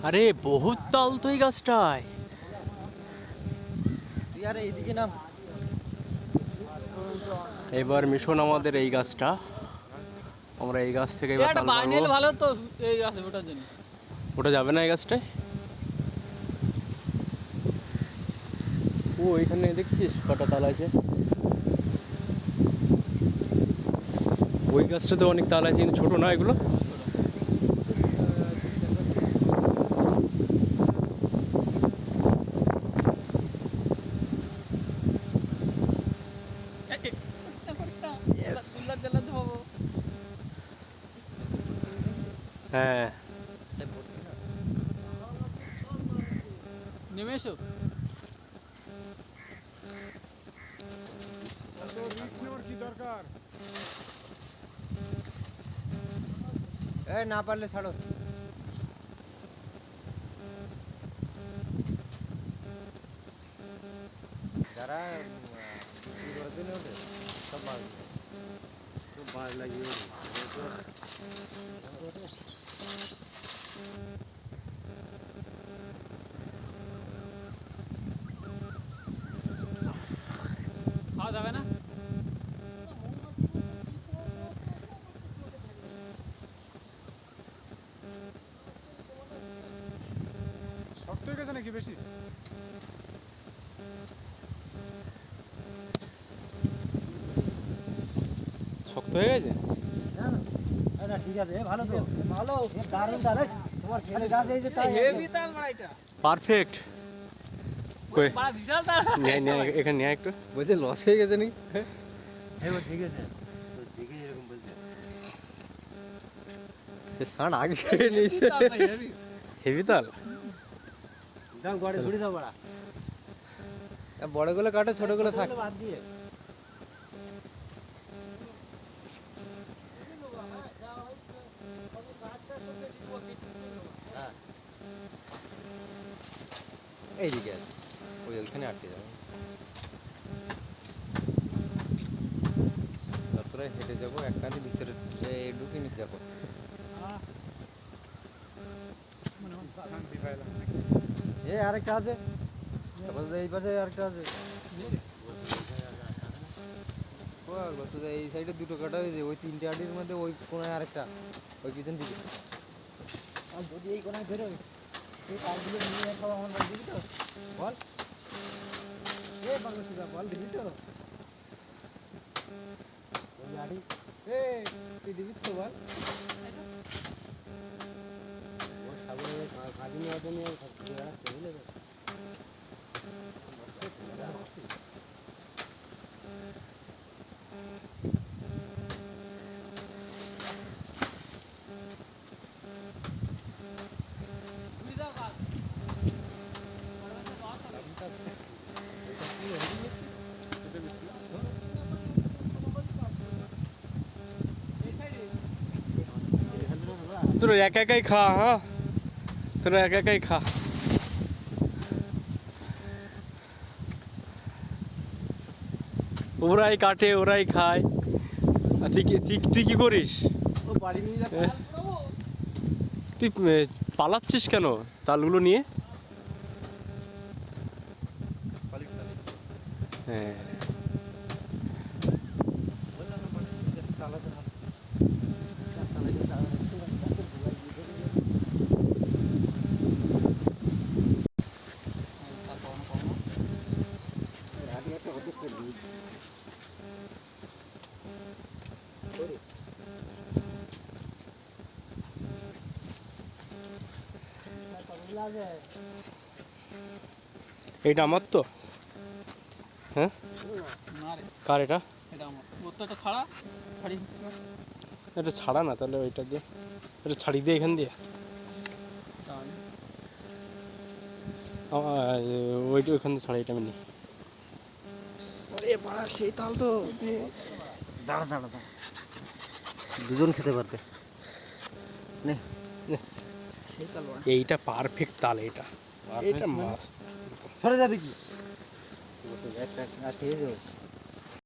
আরে বহুত তাল তো এই গাছটায়। এবার মিশন আমাদের এই গাছটা, আমরা এই গাছ থেকে এবার তাল পারবো। ভালো তো এই গাছে ওঠার জন্য। ওটা যাবে না এই গাছটায়। ও এখানে দেখছিস কটা তাল আছে। ওই গাছটাতে অনেক তাল আছে কিন্তু ছোট না এগুলো। হ্যাঁ নেমে এসো। কি দরকার? না পারলে ছাড়ো। যারা ওঠে সব বাজ লাগিয়ে খাওয়া যাবে না। শক্ত হয়ে গেছে নাকি বেশি? শক্ত হয়ে গেছে। না ঠিক আছে, ভালো তো, ভালো দারুণ দারুণ। তোমার ছেলে গাছ এই যে হেভি তাল বড়া এটা। পারফেক্ট। কই বড়া বিশাল তাল। নিয়ে এখানে নিয়ে একটু। বলছে লস হয়ে গেছে নাকি? হ্যাঁ ঠিক আছে, দেখে এরকম বলছে। সান আগে খেয়ে নিয়েছে। হেভি তাল। দাম গড়ে ছুড়ে দাও বড়া। বড়গুলো কাটে, ছোটগুলো থাক। বাদ দিয়ে এইদিকে আছে, ওইখানে আটকে যাবে। তারপরে হেঁটে যাবো, একখানে ভিতরে ঢুকে নিতে যাবো। আরেকটা আছে, এই পাশে আরেকটা আছে। এই সাইডে দুটো কাটা হয়েছে, ওই তিনটে আটির মধ্যে ওই কোনায় আরেকটা, ওই পিছন দিকে। আর যদি এই কোনায় বেরোয়, সেই তারগুলো নিয়ে সব আমার বাড়ি দিবি তো? বল বল, দিবি তো? ওই আটি তুই দিবি তো বল? কাজী নেওয়ার জন্য বুঝলে তো? তোরা একা একাই খা, হ্যাঁ তোরা একা একাই খা। ওরাই কাটে, ওরাই খায়। আর তুই কি করিস? বাড়ি নিয়ে যাচ্ছে। তুই পালাচ্ছিস কেন তালগুলো নিয়ে? হ্যাঁ এইটা আমার তো। হ্যাঁ কার এটা? এটা আমার। ওর তো একটা ছাড়া ছাড়ি। এটা ছাড়া না, তাহলে ওইটা দিয়ে এটা ছাড়িয়ে দিয়ে এখান দিয়ে ওইটা ওইখান দিয়ে ছাড়া, এটা আমি নিই। সেই তাল তো। দাঁড়া দাঁড়া দাঁড়া, দুজন খেতে পারবে। এইটা পারফেক্ট তাল, এটা এটা মাস্ত। সরে যা দেখি। একটা আছে